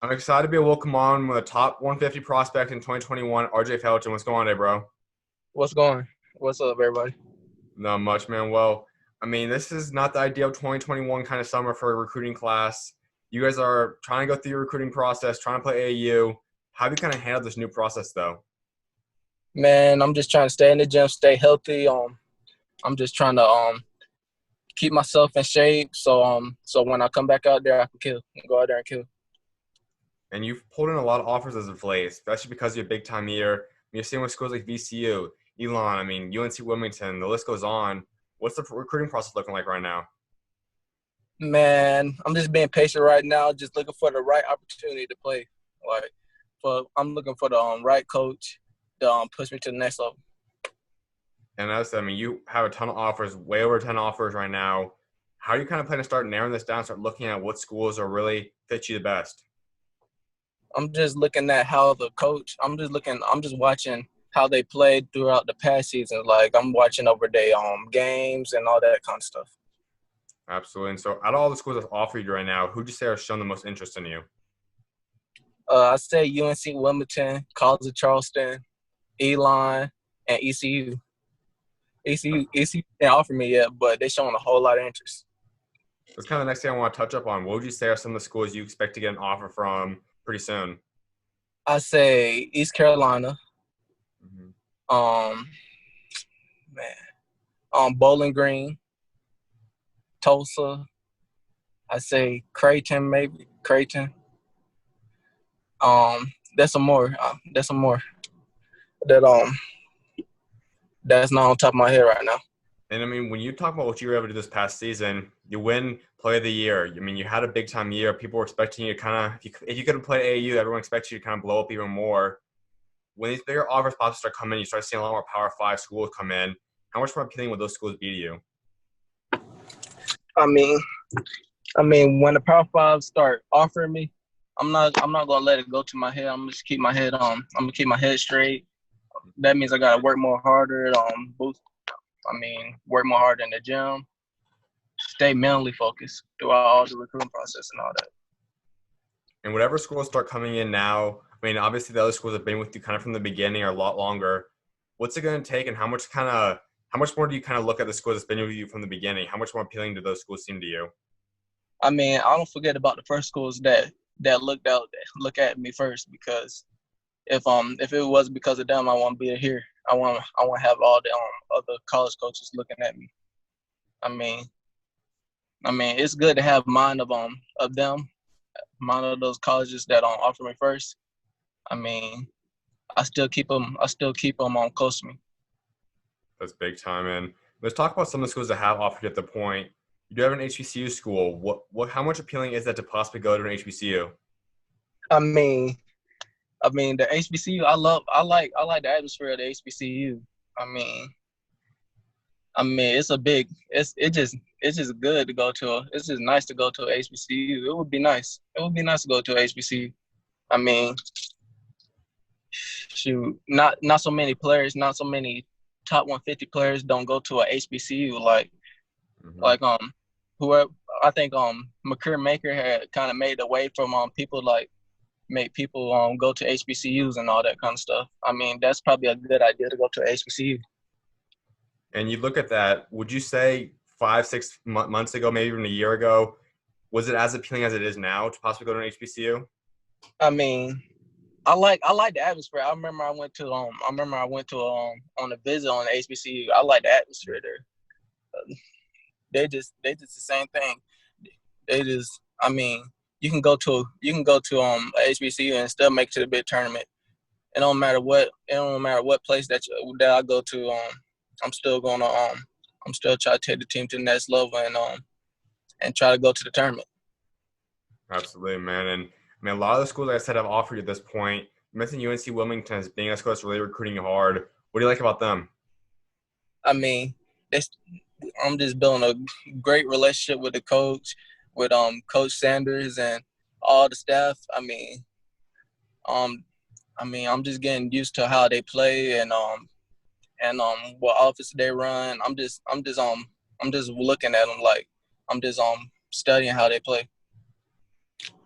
I'm excited to be welcome on with a top 150 prospect in 2021, RJ Felton. What's going on today, bro? What's going? What's up, everybody? Not much, man. Well, this is not the ideal 2021 kind of summer for a recruiting class. You guys are trying to go through your recruiting process, trying to play AAU. How have you kind of handled this new process, though? Man, I'm just trying to stay in the gym, stay healthy. I'm just trying to keep myself in shape, so when I come back out there, I can go out there and kill. And you've pulled in a lot of offers as of late, especially because of your big time year. You're seeing with schools like VCU, Elon, UNC Wilmington, the list goes on. What's the recruiting process looking like right now? Man, I'm just being patient right now, just looking for the right opportunity to play. I'm looking for the right coach to push me to the next level. And as you have a ton of offers, way over 10 offers right now. How are you kind of planning to start narrowing this down, start looking at what schools are really fit you the best? I'm just looking at how the coach. I'm just watching how they played throughout the past season. Like I'm watching over their games and all that kind of stuff. Absolutely. And so, out of all the schools that offer you right now, who'd you say are showing the most interest in you? I say UNC Wilmington, College of Charleston, Elon, and ECU. ECU didn't offer me yet, but they're showing a whole lot of interest. That's kind of the next thing I want to touch up on. What would you say are some of the schools you expect to get an offer from pretty soon? I say East Carolina, Mm-hmm. um, man, Bowling Green, Tulsa. I say Creighton, maybe Creighton. There's some more. There's some more that that's not on top of my head right now. And when you talk about what you were able to do this past season, you win Play of the Year. You had a big time year. People were expecting you to kind of, if you couldn't play AAU, everyone expects you to kind of blow up even more. When these bigger offers possibly start coming, you start seeing a lot more Power Five schools come in. How much more appealing would those schools be to you? I mean, when the Power Five start offering me, I'm not gonna let it go to my head. I'm just keep my head on. I'm gonna keep my head straight. That means I gotta work more harder. Work more harder in the gym. Stay mentally focused throughout all the recruiting process and all that. And whatever schools start coming in now, obviously the other schools have been with you kind of from the beginning or a lot longer. What's it going to take, and how much more do you kind of look at the schools that's been with you from the beginning? How much more appealing do those schools seem to you? I don't forget about the first schools that look at me first, because if it was because of them, I want to be here. I want to have all the other college coaches looking at me. I mean, it's good to have mind of them, mind of those colleges that offer me first. I mean, I still keep them on close to me. That's big time. And let's talk about some of the schools that have offered you at the point. You do have an HBCU school. How much appealing is that to possibly go to an HBCU? I mean, the HBCU. I like the atmosphere of the HBCU. I mean, it's just good to go to. It's just nice to go to a HBCU. It would be nice. It would be nice to go to a HBCU. I mean, shoot, not so many players, not so many top 150 players don't go to a HBCU. Mm-hmm. Like whoever, I think Maker had kind of made away from people like make people go to HBCUs and all that kind of stuff. I mean, that's probably a good idea to go to a HBCU. And you look at that, would you say 5, 6 months ago, maybe even a year ago, was it as appealing as it is now to possibly go to an HBCU? I mean, I like the atmosphere. I remember I went to on a visit on the HBCU. I like the atmosphere there. They just the same thing. They just you can go to a HBCU and still make it to the big tournament. It don't matter what place that I go to. I'm still gonna I'm still trying to take the team to the next level and try to go to the tournament. Absolutely, man. And a lot of the schools, like I said, have offered you at this point. You mentioned UNC Wilmington as being a school that's really recruiting hard. What do you like about them? I mean, it's I'm just building a great relationship with the coach, with Coach Sanders and all the staff. Um, I'm just getting used to how they play and what offense they run. I'm just looking at them like I'm just studying how they play.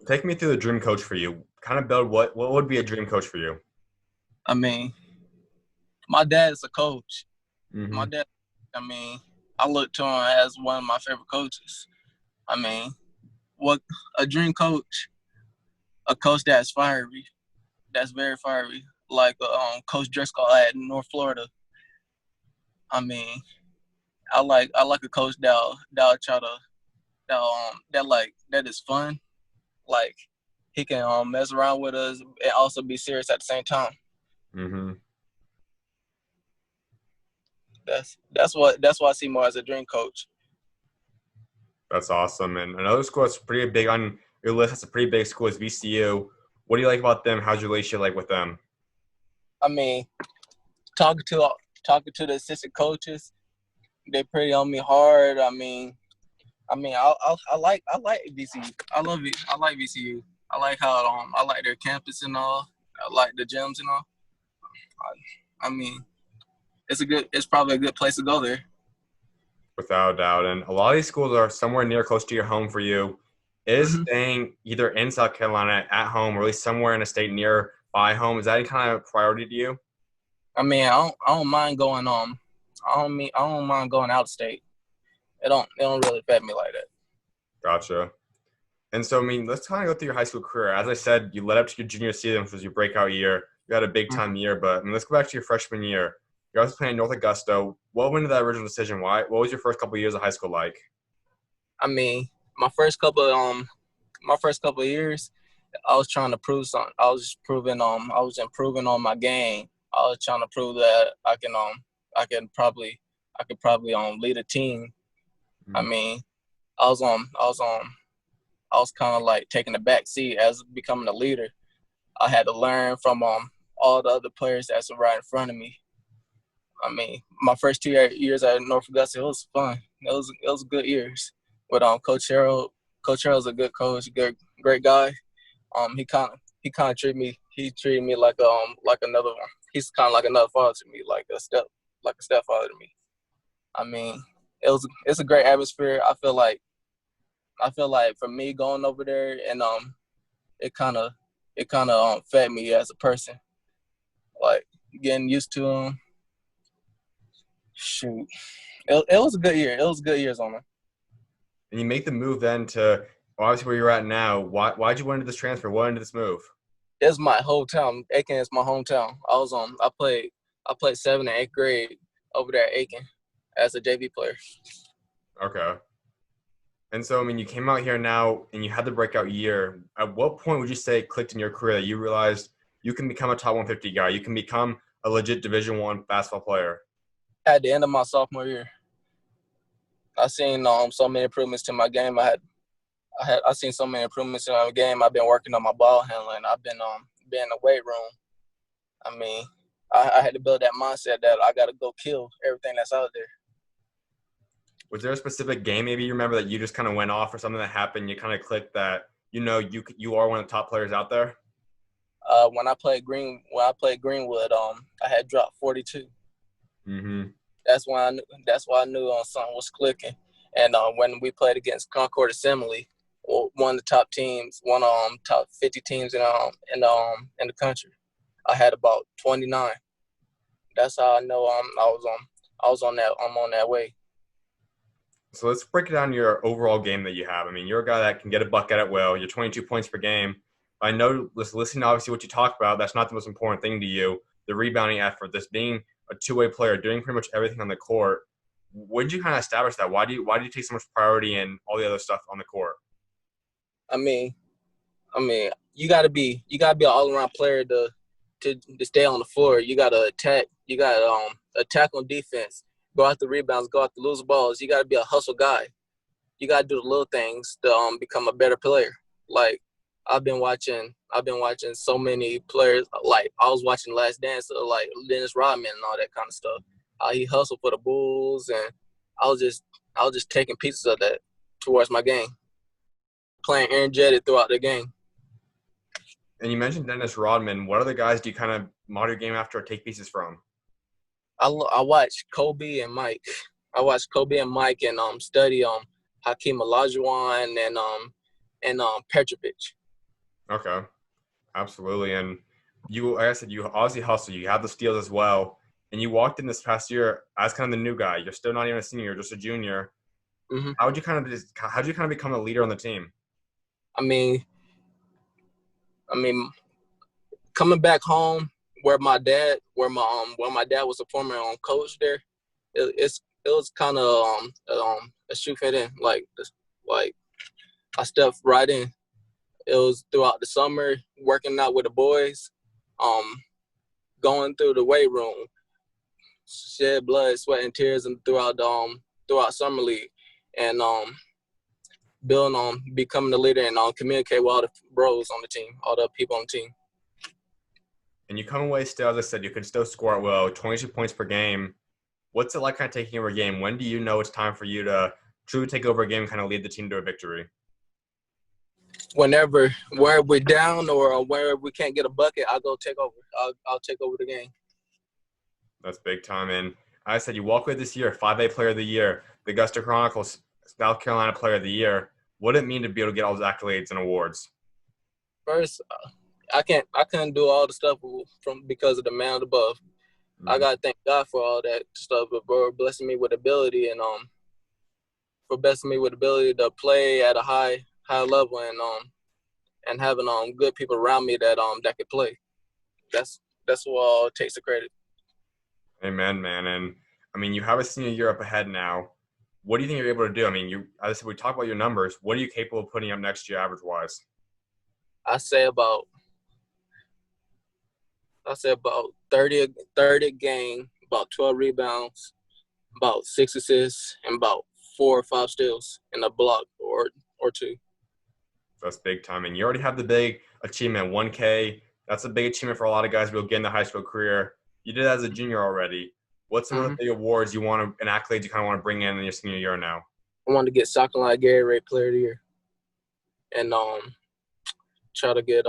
Take me through the dream coach for you. Kind of build what would be a dream coach for you? I mean, my dad is a coach. My Mm-hmm. dad, I mean, I look to him as one of my favorite coaches. I mean, what a dream coach, a coach that's fiery, that's very fiery, like Coach Driscoll at North Florida. I mean, I like a coach that'll try to that is fun. Like he can mess around with us and also be serious at the same time. Mm-hmm. That's what I see more as a dream coach. That's awesome. And another school that's pretty big on your list. That's a pretty big school is VCU. What do you like about them? How's your relationship like with them? I mean, talking to talking to the assistant coaches, they pretty on me hard. I like VCU. I like VCU. I like how I like their campus and all. I like the gyms and all. I mean, it's probably a good place to go there. Without a doubt. And a lot of these schools are somewhere near close to your home for you. Is Hmm. staying either in South Carolina at home or at least somewhere in a state nearby home, is that any kind of priority to you? I mean, I don't mind going I don't mind going out of state. It don't really affect me like that. Gotcha. And so, I mean, let's kind of go through your high school career. As I said, you led up to your junior season, which was your breakout year. You had a big Mhm. time year, but I mean, let's go back to your freshman year. You're also playing North Augusta. What went into that original decision? Why? What was your first couple of years of high school like? I mean, my first couple of years, I was trying to prove something. I was improving on my game. I was trying to prove that I can probably lead a team. I Mm. mean, I was I was kind of like taking the back seat as becoming a leader. I had to learn from all the other players that's right in front of me. I mean, my first 2 years at North Augusta, it was fun. It was good years. But Coach Harold, Coach Harold's a good coach, great guy. He kind of treated me like another one. He's kind of like another father to me, like a stepfather to me. I mean, it's a great atmosphere. I feel like for me going over there and it kind of fed me as a person, like getting used to him. Shoot, it was a good year. It was good years on it. And you make the move then to obviously where you're at now. Why'd you want to this transfer? What into this move? It's my hometown. Aiken is my hometown. I played 7th and 8th grade over there at Aiken as a JV player. Okay. And so, I mean, you came out here now and you had the breakout year. At what point would you say it clicked in your career that you realized you can become a top 150 guy? You can become a legit Division One basketball player. At the end of my sophomore year, I seen so many improvements to my game. I seen so many improvements in my game. I've been working on my ball handling. I've been in the weight room. I mean, I had to build that mindset that I got to go kill everything that's out there. Was there a specific game maybe you remember that you just kind of went off or something that happened? You kind of clicked that you are one of the top players out there. When I played Greenwood, I had dropped 42. Mm-hmm. That's why I knew something was clicking. And when we played against Concord Assembly, one of the top teams, one top 50 teams in the country, I had about 29. That's how I know I was on that I'm on that way. So let's break it down to your overall game that you have. I mean, you're a guy that can get a bucket at will. You're 22 points per game. I know, listening to obviously what you talk about, that's not the most important thing to you. The rebounding effort, this being a two-way player, doing pretty much everything on the court. When did you kind of establish that? Why do you take so much priority in all the other stuff on the court? I mean, you gotta be an all around player to stay on the floor. You gotta attack. You gotta attack on defense. Go out the rebounds. Go out the loose balls. You gotta be a hustle guy. You gotta do the little things to become a better player. Like I've been watching so many players. Like I was watching Last Dance of like Dennis Rodman and all that kind of stuff. How he hustled for the Bulls, and I was just I was just taking pieces of that towards my game, playing energetic throughout the game. And you mentioned Dennis Rodman. What other guys do you kind of model your game after or take pieces from? I watched Kobe and Mike. I watched Kobe and Mike and study Hakeem Olajuwon and Petrovic. Okay, absolutely. And you, like I said, you obviously hustle. You have the steals as well. And you walked in this past year as kind of the new guy. You're still not even a senior, you're just a junior. Hmm How'd you kind of become a leader on the team? I mean, I mean, coming back home where my dad was a former coach there, it was kind of a shoe fit in like I stepped right in. It was throughout the summer working out with the boys, um, going through the weight room, shed blood, sweat, and tears, and throughout summer league, and building on becoming the leader and communicate with all the bros on the team, all the people on the team. And you come away still, as I said, you can still score it well, 22 points per game. What's it like kind of taking over a game? When do you know it's time for you to truly take over a game and kind of lead the team to a victory? Where we're down or where we can't get a bucket, I'll go take over. I'll take over the game. That's big time. And I said you walk away this year, 5A Player of the Year, the Augusta Chronicles South Carolina Player of the Year. What did it mean to be able to get all those accolades and awards? First, I couldn't do all the stuff from because of the man above. I Mm-hmm. gotta thank God for all that stuff, but for blessing me with ability and for blessing me with ability to play at a high level and having good people around me that could play. That's what all takes the credit. Amen, man. And I mean, you have a senior year up ahead now. What do you think you're able to do? I mean, as I said, we talk about your numbers. What are you capable of putting up next year, average wise? I say about I say about 30 a game, about 12 rebounds, about 6 assists, and about 4 or 5 steals in a block or two. That's big time. And you already have the big achievement, 1K. That's a big achievement for a lot of guys who will get in the high school career. You did it as a junior already. What's some of the Mm-hmm. big awards you want to, and accolades you kind of want to bring in your senior year now? I wanted to get Soccer Line Gary Ray Player of the Year, and try to get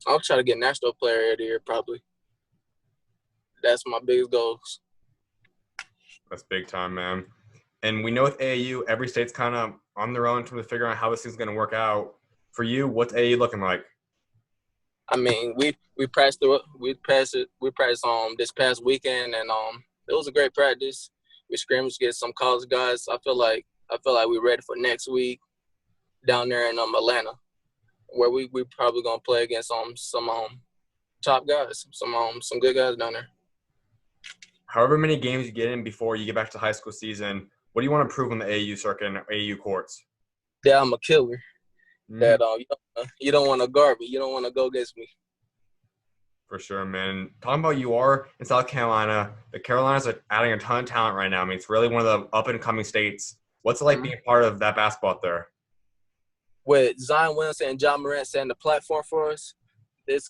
I'll try to get National Player of the Year probably. That's my biggest goals. That's big time, man. And we know with AAU, every state's kind of on their own in terms of figuring out how this thing's going to work out. For you, what's AAU looking like? I mean, we practiced through it. We practiced this past weekend, and it was a great practice. We scrimmaged against some college guys. I feel like we're ready for next week down there in Atlanta, where we probably gonna play against some top guys, some good guys down there. However many games you get in before you get back to the high school season, what do you want to prove on the AAU circuit and AAU courts? That I'm a killer. Mm-hmm. That you don't want to guard me. You don't want to go against me. For sure, man. Talking about you are in South Carolina, the Carolinas are adding a ton of talent right now. I mean, it's really one of the up and coming states. What's it like Mm-hmm. being part of that basketball out there? With Zion Williamson and John Morant setting the platform for us, it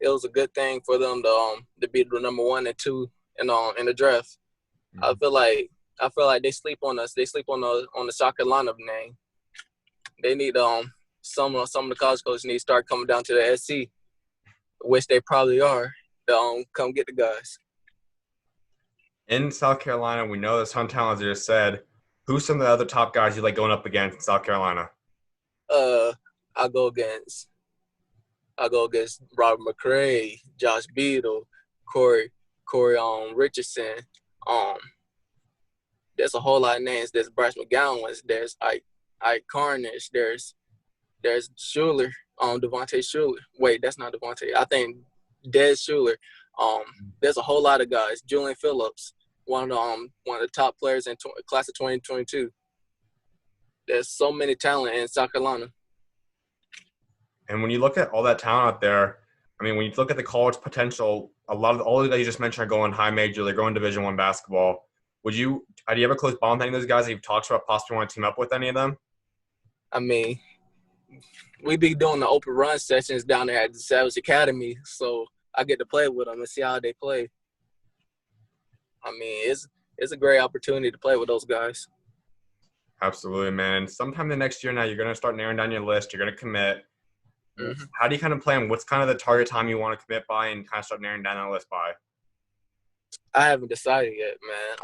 was a good thing for them to be the number 1 and 2 in the draft. Mm-hmm. I feel like they sleep on us. They sleep on the South Carolina name. They need some of the college coaches need to start coming down to the SC, which they probably are, to come get the guys. In South Carolina, we know there's a ton of talent, as you just said. Who's some of the other top guys you like going up against in South Carolina? Uh, I go against Robert McCray, Josh Beadle, Corey Richardson. Um, there's a whole lot of names. There's Bryce McGowan. There's Ike Carnage. There's Schuler. Devontae Schuler. Wait, that's not Devontae. I think Des Schuler. There's a whole lot of guys. Julian Phillips, one of the top players in class of 2022. There's so many talent in South Carolina. And when you look at all that talent out there, I mean, when you look at the college potential, all the guys you just mentioned are going high major, they're going Division I basketball. Do you have a close bond with any of those guys that you've talked about possibly want to team up with any of them? I mean, we be doing the open run sessions down there at the Savage Academy, so I get to play with them and see how they play. I mean, it's a great opportunity to play with those guys. Absolutely, man. Sometime the next year now, you're going to start narrowing down your list. You're going to commit. Mm-hmm. How do you kind of plan? What's kind of the target time you want to commit by and kind of start narrowing down that list by? I haven't decided yet, man.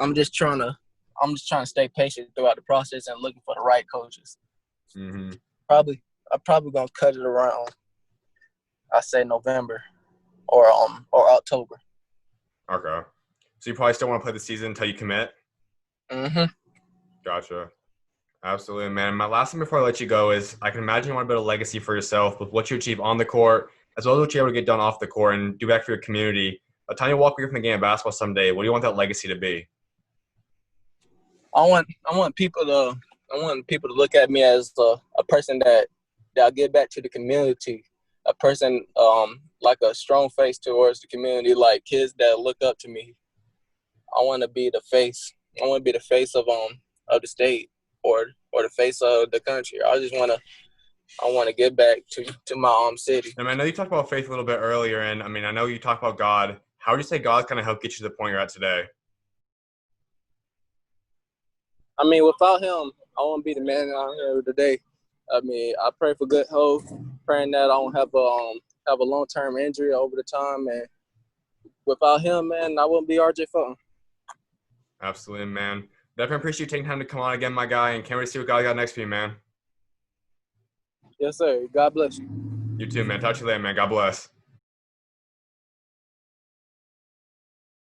I'm just trying to stay patient throughout the process and looking for the right coaches. Mm-hmm. Probably I'm probably gonna cut it around. I say November or October. Okay. So you probably still want to play the season until you commit? Mhm. Gotcha. Absolutely, man. My last thing before I let you go is I can imagine you want to build a legacy for yourself with what you achieve on the court, as well as what you're able to get done off the court and do back for your community. By the time you walk away from the game of basketball someday, what do you want that legacy to be? I want people to look at me as a person that give back to the community, a person like a strong face towards the community, like kids that look up to me. I want to be the face. I want to be the face of the state or the face of the country. I want to give back to my city. And I know you talked about faith a little bit earlier, and I know you talked about God. How would you say God's kind of helped get you to the point you're at today? Without him, I won't be the man out here today. I pray for good health, praying that I don't have a long-term injury over the time, and without him, man, I wouldn't be RJ Felton. Absolutely, man. Definitely appreciate you taking time to come on again, my guy, and can't wait to see what God got next for you, man. Yes, sir. God bless you. You too, man. Talk to you later, man. God bless.